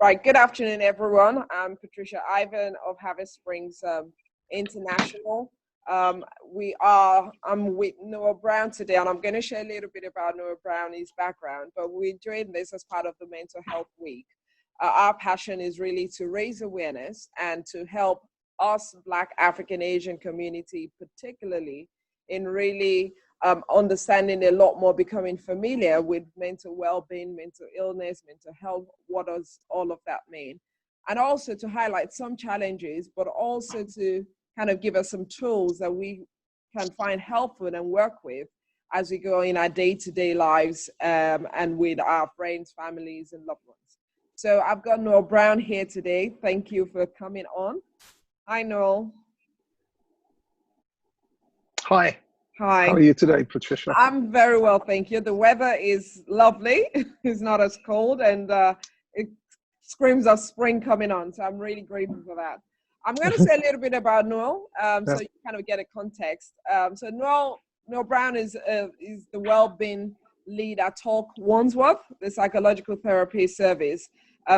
Right, good afternoon, everyone. I'm Patricia Ivan of HarvestSprings International. I'm with Noel Brown today, and I'm going to share a little bit about Noel Brown, his background, but we're doing this as part of the Mental Health Week. Our passion is really to raise awareness and to help us Black African Asian community, particularly in really understanding a lot more, becoming familiar with mental well-being, mental illness, mental health. What does all of that mean? And also to highlight some challenges, but also to kind of give us some tools that we can find helpful and work with as we go in our day-to-day lives and with our friends, families, and loved ones. So I've got Noel Brown here today. Thank you for coming on. Hi, Noel. Hi. Hi. How are you today, Patricia? I'm very well, thank you. The weather is lovely. It's not as cold, and it screams of spring coming on. So I'm really grateful for that. I'm going to say a little bit about Noel, so you kind of get a context. So Noel Brown is the Wellbeing Lead at Talk Wandsworth, the psychological therapy service,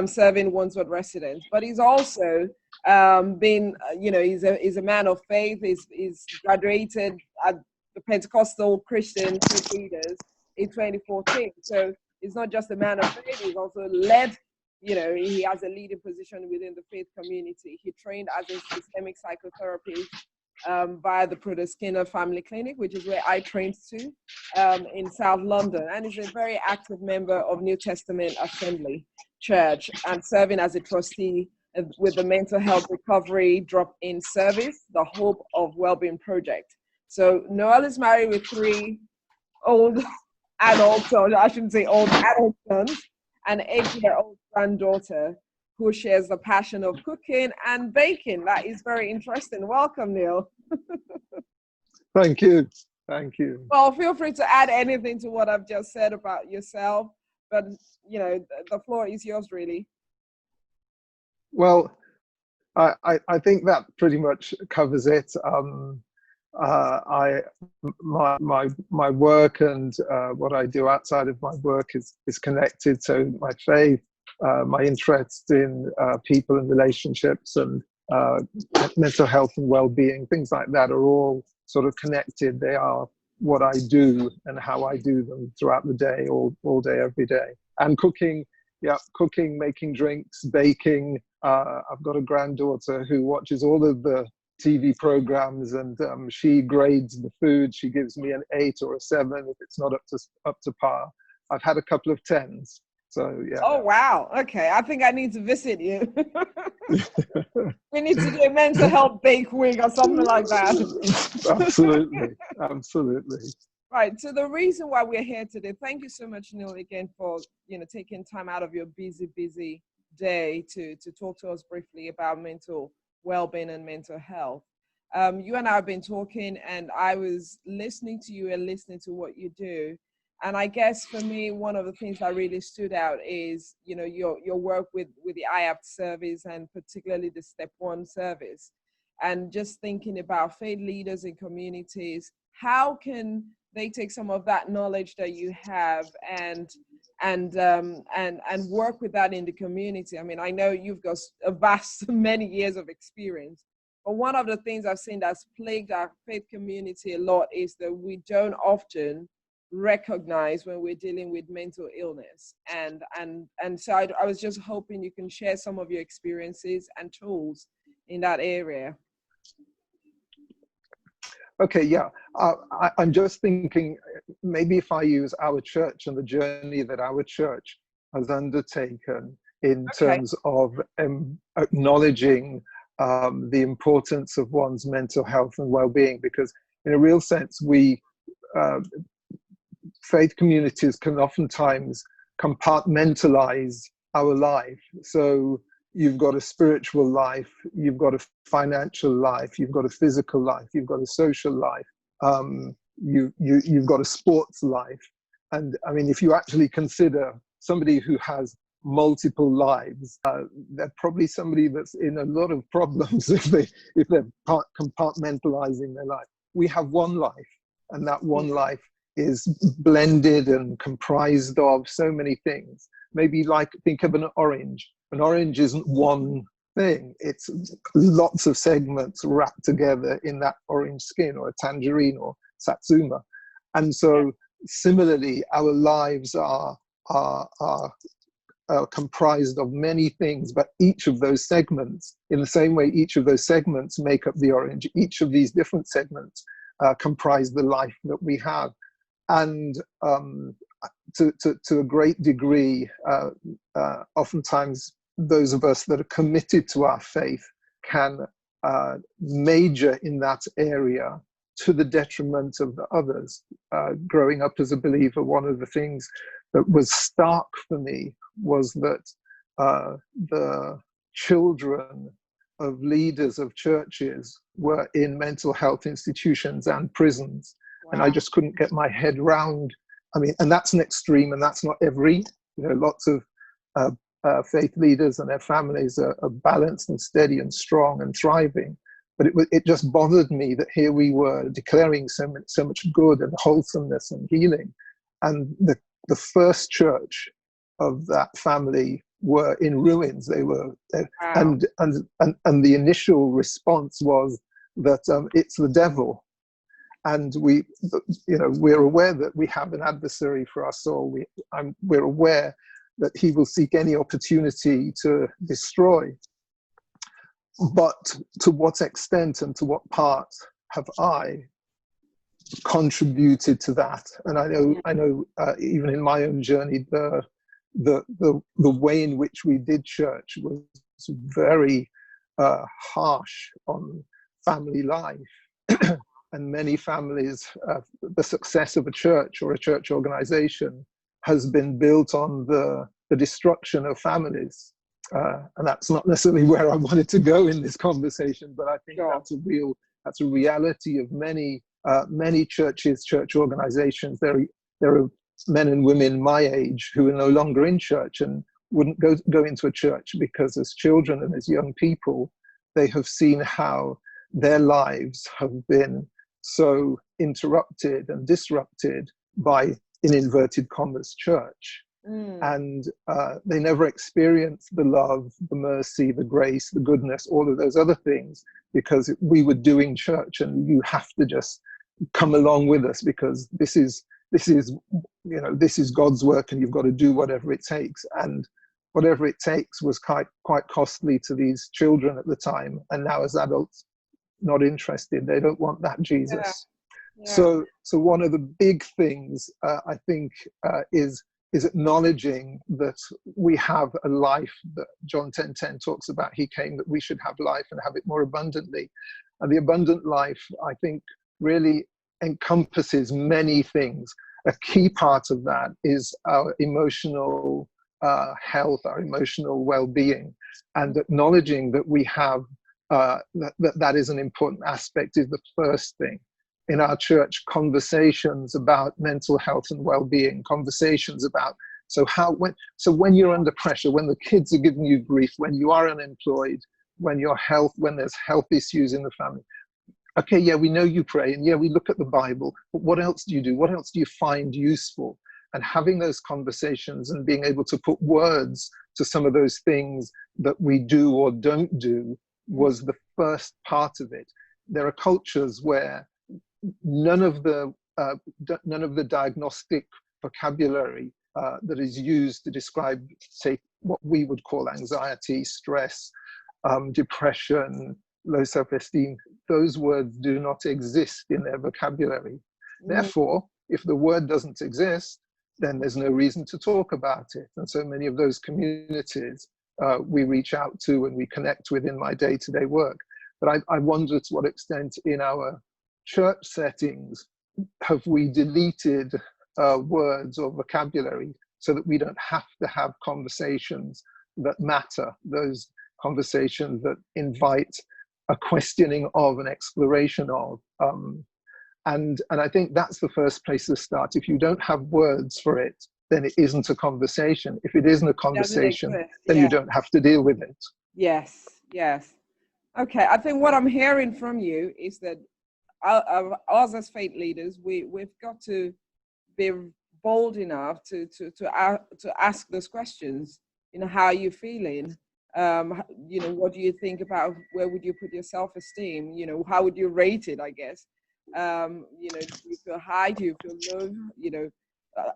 serving Wandsworth residents. But he's also he's a man of faith. He's graduated at the Pentecostal Christian Faith Leaders in 2014. So he's not just a man of faith, he's also led, he has a leading position within the faith community. He trained as a systemic psychotherapist via the Prudhoe Skinner Family Clinic, which is where I trained to in South London. And he's a very active member of New Testament Assembly Church and serving as a trustee with the Mental Health Recovery Drop-In Service, the Hope of Wellbeing Project. So Noel is married with 3 old adults, or I shouldn't say old adult sons, and an 8-year-old granddaughter who shares the passion of cooking and baking. That is very interesting. Welcome, Neil. Thank you. Thank you. Well, feel free to add anything to what I've just said about yourself, but the floor is yours, really. Well, I think that pretty much covers it. My work and what I do outside of my work is connected to my faith, my interest in people and relationships and mental health and well-being. Things like that are all sort of connected. They are what I do and how I do them throughout the day, all day, every day. And cooking, making drinks, baking. I've got a granddaughter who watches all of the TV programs, and she grades the food. She gives me an 8 or a 7 if it's not up to par. I've had a couple of 10s. So yeah. Oh wow. Okay, I think I need to visit you. We need to do a mental health bake week or something like that. Absolutely. Right. So the reason why we're here today, thank you so much, Neil, again for taking time out of your busy day to talk to us briefly about mental well-being and mental health. You and I have been talking, and I was listening to you and listening to what you do. And I guess for me, one of the things that really stood out is, your work with the IAPT service, and particularly the Step 1 service. And just thinking about faith leaders in communities, how can they take some of that knowledge that you have and work with that in the community? I mean, I know you've got a vast many years of experience, but one of the things I've seen that's plagued our faith community a lot is that we don't often recognize when we're dealing with mental illness. And so I was just hoping you can share some of your experiences and tools in that area. Okay, yeah. I'm just thinking, maybe if I use our church and the journey that our church has undertaken in terms of acknowledging the importance of one's mental health and well-being, because in a real sense, faith communities can oftentimes compartmentalize our life. So you've got a spiritual life, you've got a financial life, you've got a physical life, you've got a social life, you've got a sports life. And I mean, if you actually consider somebody who has multiple lives, they're probably somebody that's in a lot of problems if they're compartmentalizing their life. We have one life, and that one life is blended and comprised of so many things. Maybe like, think of an orange. An orange isn't one thing. It's lots of segments wrapped together in that orange skin, or a tangerine or satsuma. And so similarly, our lives are comprised of many things, but each of those segments, in the same way each of those segments make up the orange, each of these different segments comprise the life that we have. And to a great degree, oftentimes those of us that are committed to our faith can major in that area to the detriment of the others. Growing up as a believer, one of the things that was stark for me was that the children of leaders of churches were in mental health institutions and prisons. Wow. And I just couldn't get my head round. I mean, and that's an extreme, and that's not every, lots of faith leaders and their families are balanced and steady and strong and thriving. But it just bothered me that here we were declaring so much good and wholesomeness and healing. And the first church of that family were in ruins. They were, wow. and the initial response was that it's the devil. And we're aware that we have an adversary for our soul. We're aware that he will seek any opportunity to destroy. But to what extent and to what part have I contributed to that? And I know even in my own journey, the way in which we did church was very harsh on family life. And many families, the success of a church or a church organization has been built on the destruction of families. And that's not necessarily where I wanted to go in this conversation, but I think that's a reality of many churches, church organizations. There are men and women my age who are no longer in church and wouldn't go into a church because as children and as young people, they have seen how their lives have been so interrupted and disrupted by, in inverted commas, church. And they never experienced the love, the mercy, the grace, the goodness, all of those other things, because we were doing church, and you have to just come along with us because this is God's work, and you've got to do whatever it takes. And whatever it takes was quite costly to these children at the time, and now as adults, not interested. They don't want that Jesus. Yeah. So one of the big things I think is acknowledging that we have a life that John 10:10 talks about. He came that we should have life and have it more abundantly. And the abundant life, I think, really encompasses many things. A key part of that is our emotional health, our emotional well-being, and acknowledging that we have that is an important aspect is the first thing. In our church, conversations about mental health and well-being, conversations about when you're under pressure, when the kids are giving you grief, when you are unemployed, when there's health issues in the family. Okay, yeah, we know you pray, and yeah, we look at the Bible, but what else do you do? What else do you find useful? And having those conversations and being able to put words to some of those things that we do or don't do was the first part of it. There are cultures where none of the diagnostic vocabulary that is used to describe, say, what we would call anxiety, stress, depression, low self-esteem, those words do not exist in their vocabulary. Therefore, if the word doesn't exist, then there's no reason to talk about it. And so many of those communities we reach out to and we connect with in my day-to-day work. But I wonder to what extent in our church settings have we deleted words or vocabulary so that we don't have to have conversations that matter, those conversations that invite a questioning of, an exploration of. And I think that's the first place to start. If you don't have words for it, then it isn't a conversation. If it isn't a conversation, then you don't have to deal with it. Yes. Okay, I think what I'm hearing from you is that us as faith leaders, we've got to be bold enough to ask those questions. You know, how are you feeling? You know, what do you think about, where would you put your self-esteem? You know, how would you rate it, I guess? You know, do you feel high? Do you feel low? You know,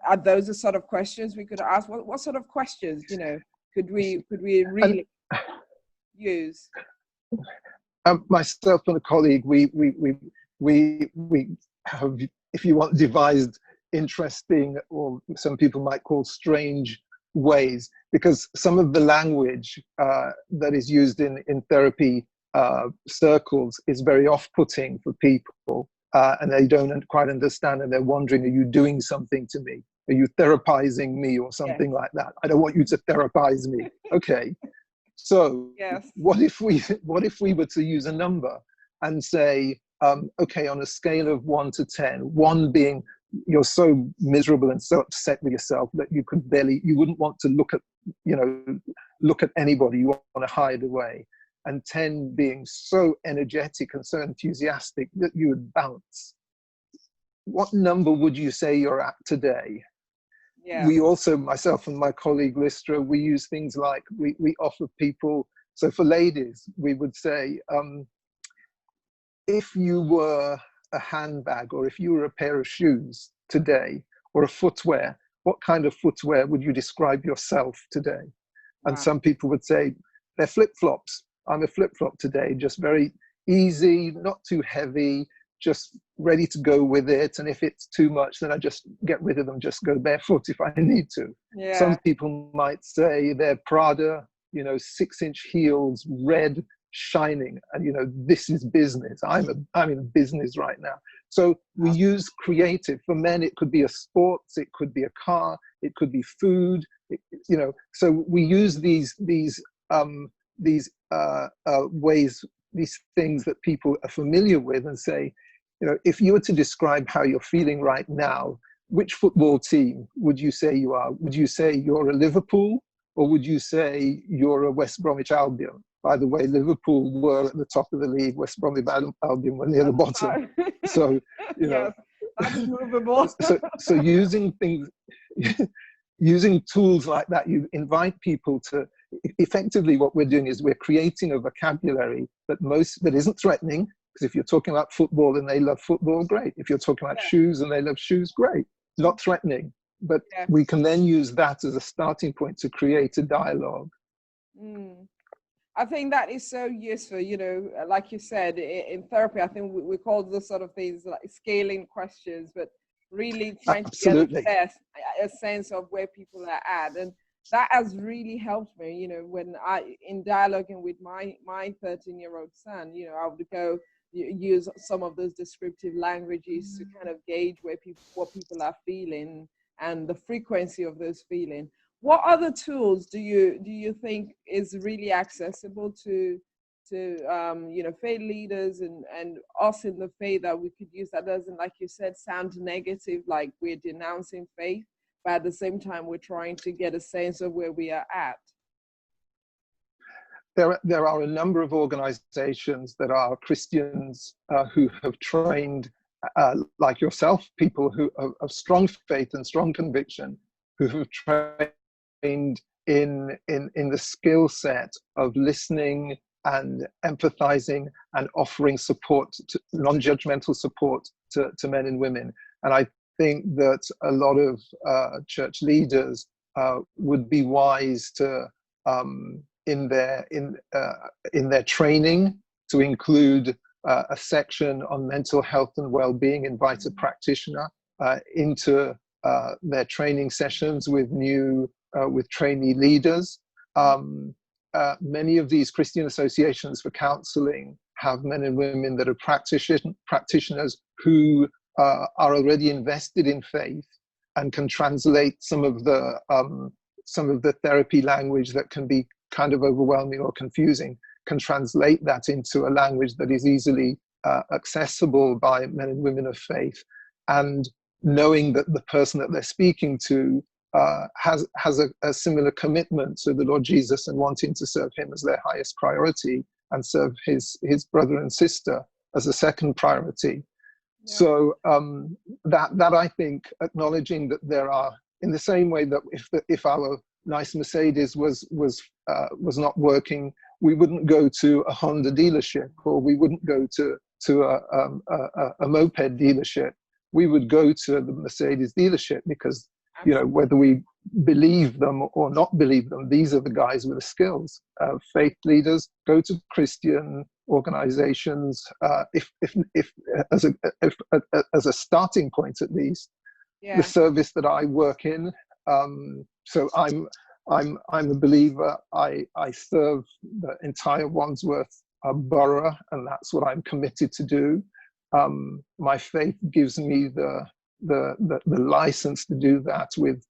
are those the sort of questions we could ask? What sort of questions, you know, could we really use? Myself and a colleague, we have, if you want, devised interesting, or some people might call strange, ways, because some of the language that is used in therapy circles is very off-putting for people, and they don't quite understand, and they're wondering, are you doing something to me? Are you therapizing me or something like that? I don't want you to therapize me. Okay. So Yes. what if we were to use a number and say, okay, on a scale of 1 to 10, 1 being you're so miserable and so upset with yourself that you wouldn't want to look at anybody, you want to hide away, and 10 being so energetic and so enthusiastic that you would bounce. What number would you say you're at today? Yeah. We also, myself and my colleague Listra, we use things like, we offer people, so for ladies, we would say, if you were a handbag, or if you were a pair of shoes today, or a footwear, what kind of footwear would you describe yourself today? And some people would say, they're flip-flops. I'm a flip-flop today, just very easy, not too heavy, just ready to go with it. And if it's too much, then I just get rid of them, just go barefoot if I need to. Yeah. Some people might say they're Prada, 6-inch heels, red, shining, and this is business. I'm in business right now. So we use creative. For men, it could be a sports, it could be a car, it could be food. So we use these ways, these things that people are familiar with, and say, if you were to describe how you're feeling right now, which football team would you say you are? Would you say you're a Liverpool, or would you say you're a West Bromwich Albion? By the way, Liverpool were at the top of the league, West Bromwich Albion were near the bottom. So, yes, that's movable. so using things, using tools like that, you invite people to, effectively what we're doing is we're creating a vocabulary that isn't threatening, because if you're talking about football and they love football, great. If you're talking about shoes and they love shoes, great. Not threatening. But we can then use that as a starting point to create a dialogue. I think that is so useful, like you said, in therapy, I think we call those sort of things like scaling questions, but really trying to get a sense of where people are at. And that has really helped me, when in dialoguing with my 13-year-old son, I would go use some of those descriptive languages to kind of gauge what people are feeling and the frequency of those feelings. What other tools do you think is really accessible to faith leaders and us in the faith that we could use, that doesn't, like you said, sound negative, like we're denouncing faith, but at the same time we're trying to get a sense of where we are at? There are a number of organizations that are Christians who have trained, like yourself, people who have strong faith and strong conviction, who have trained in the skill set of listening and empathizing and offering support, non-judgmental support to men and women. And I think that a lot of church leaders would be wise to, in their training, to include a section on mental health and well-being, invite a practitioner into their training sessions with trainee leaders. Many of these Christian associations for counseling have men and women that are practitioners who are already invested in faith and can translate some of the therapy language that can be kind of overwhelming or confusing, can translate that into a language that is easily accessible by men and women of faith, and knowing that the person that they're speaking to has a similar commitment to the Lord Jesus and wanting to serve him as their highest priority and serve his brother and sister as a second priority. Yeah. So that I think, acknowledging that there are, in the same way that if our nice Mercedes was not working, we wouldn't go to a Honda dealership, or we wouldn't go to a moped dealership. We would go to the Mercedes dealership because, you know, whether we believe them or not believe them, these are the guys with the skills. Faith leaders go to Christian organizations, if as a starting point at least. Yeah. The service that I work in, so I'm a believer. I serve the entire Wandsworth borough, and that's what I'm committed to do. My faith gives me the license to do that with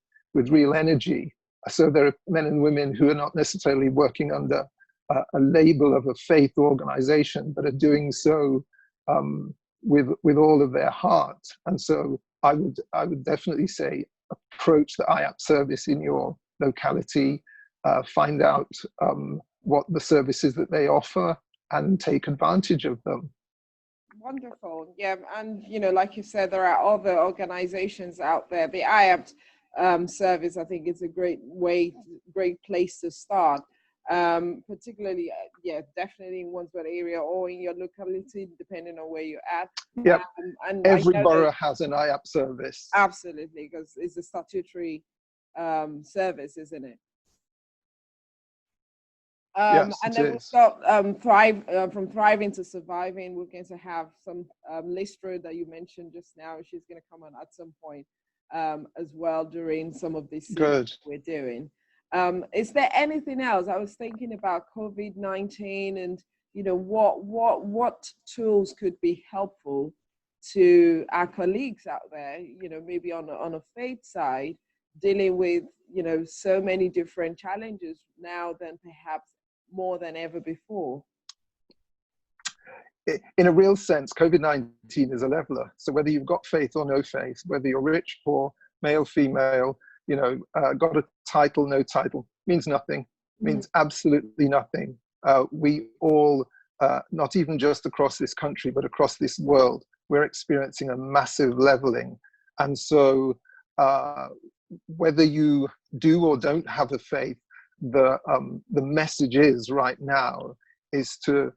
real energy. So there are men and women who are not necessarily working under a label of a faith organization, but are doing so with all of their heart. And so I would definitely say, approach the IAP service in your locality, find out what the services that they offer, and take advantage of them. Wonderful. Yeah. And, you know, like you said, there are other organizations out there. The IAP service, I think, is a great place to start. Particularly, definitely in Wandsworth area or in your locality, depending on where you're at. Yep. And every borough has an IAP service. Absolutely, because it's a statutory service, isn't it? Yes, and then we've got from thriving to surviving. We're going to have some Listra that you mentioned just now. She's going to come on at some point as well during some of this we're doing. Is there anything else? I was thinking about COVID-19 and, you know, what tools could be helpful to our colleagues out there, you know, maybe on a faith side, dealing with, you know, so many different challenges now than perhaps more than ever before. In a real sense, COVID-19 is a leveler. So whether you've got faith or no faith, whether you're rich, poor, male, female, you know, got a title, no title, means nothing, means absolutely nothing. We all, not even just across this country, but across this world, we're experiencing a massive leveling. And so whether you do or don't have a faith, the message is right now is to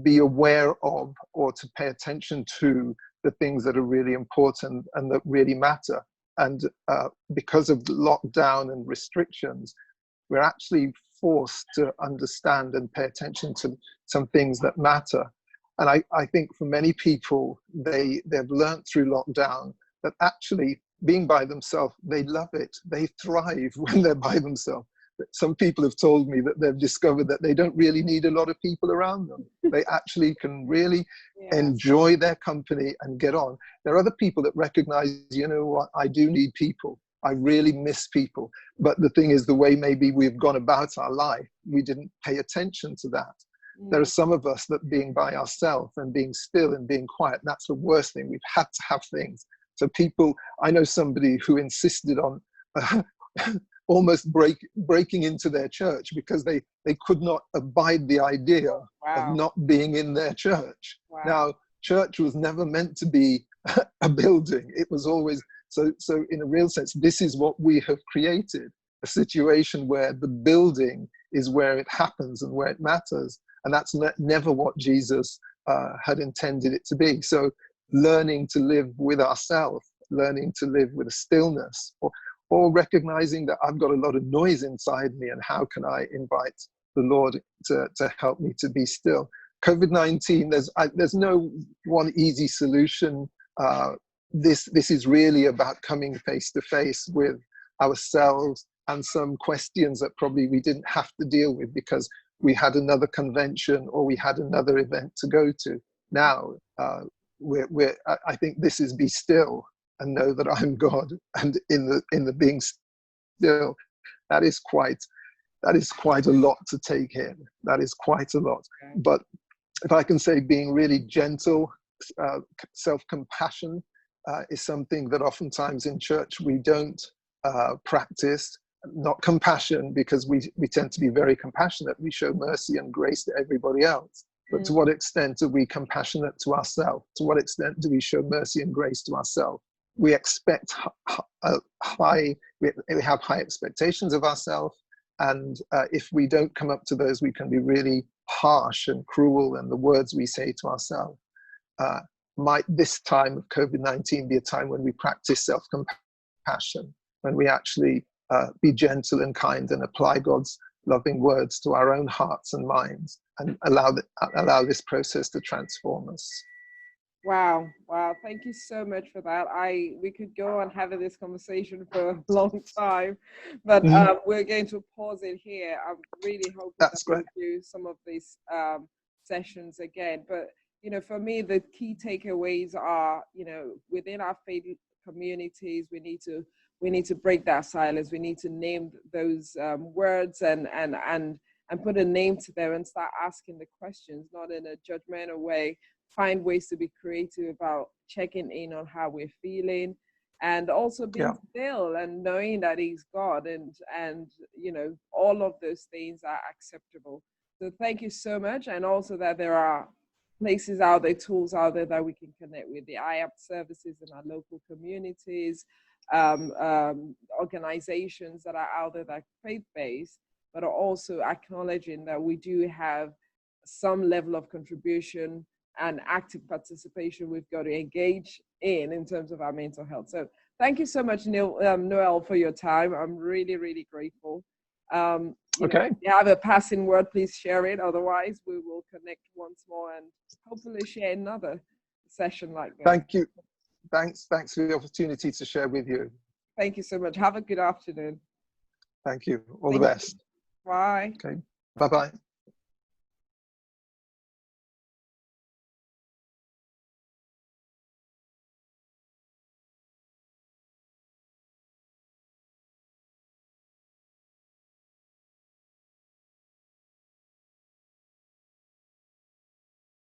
be aware of, or to pay attention to, the things that are really important and that really matter. And because of lockdown and restrictions, we're actually forced to understand and pay attention to some things that matter. And I think for many people, they've learned through lockdown that actually being by themselves, they love it. They thrive when they're by themselves. Some people have told me that they've discovered that they don't really need a lot of people around them. They actually can really enjoy their company and get on. There are other people that recognize, you know what, I do need people. I really miss people. But the thing is, the way maybe we've gone about our life, we didn't pay attention to that. There are some of us that being by ourselves and being still and being quiet, that's the worst thing. We've had to have things. So people, I know somebody who insisted on almost breaking into their church because they could not abide the idea of not being in their church. Now, church was never meant to be a building. It was always, so in a real sense, this is what we have created, a situation where the building is where it happens and where it matters. And that's never what Jesus had intended it to be. So learning to live with ourselves, learning to live with a stillness, or recognizing that I've got a lot of noise inside me, and how can I invite the Lord to help me to be still. COVID-19, there's no one easy solution. This is really about coming face to face with ourselves and some questions that probably we didn't have to deal with because we had another convention or we had another event to go to. Now, I think this is be still and know that I'm God, and in the being still, that is quite a lot to take in. That is quite a lot. But if I can say, being really gentle, self-compassion is something that oftentimes in church we don't practice. Not compassion, because we tend to be very compassionate. We show mercy and grace to everybody else. but to what extent are we compassionate to ourselves? To what extent do we show mercy and grace to ourselves? We expect we have high expectations of ourselves, and if we don't come up to those, we can be really harsh and cruel in the words we say to ourselves. Might this time of COVID-19 be a time when we practice self-compassion, when we actually be gentle and kind and apply God's loving words to our own hearts and minds, and allow this process to transform us. Wow. Thank you so much for that. We could go on having this conversation for a long time, but we're going to pause it here. I'm really hoping that we'll do some of these sessions again. But, you know, for me, the key takeaways are, you know, within our faith communities, we need to break that silence. We need to name those words and put a name to them and start asking the questions, not in a judgmental way. Find ways to be creative about checking in on how we're feeling, and also being still and knowing that He's God, and you know, all of those things are acceptable. So thank you so much. And also that there are places out there, tools out there that we can connect with, the IAP services in our local communities, organizations that are out there that are faith-based, but are also acknowledging that we do have some level of contribution and active participation we've got to engage in terms of our mental health. So thank you so much, Noel, for your time. I'm really, really grateful. You know, if you have a passing word, please share it. Otherwise, we will connect once more and hopefully share another session like this. Thank you. Thanks for the opportunity to share with you. Thank you so much. Have a good afternoon. Thank you. All the best. Bye. Okay. Bye-bye.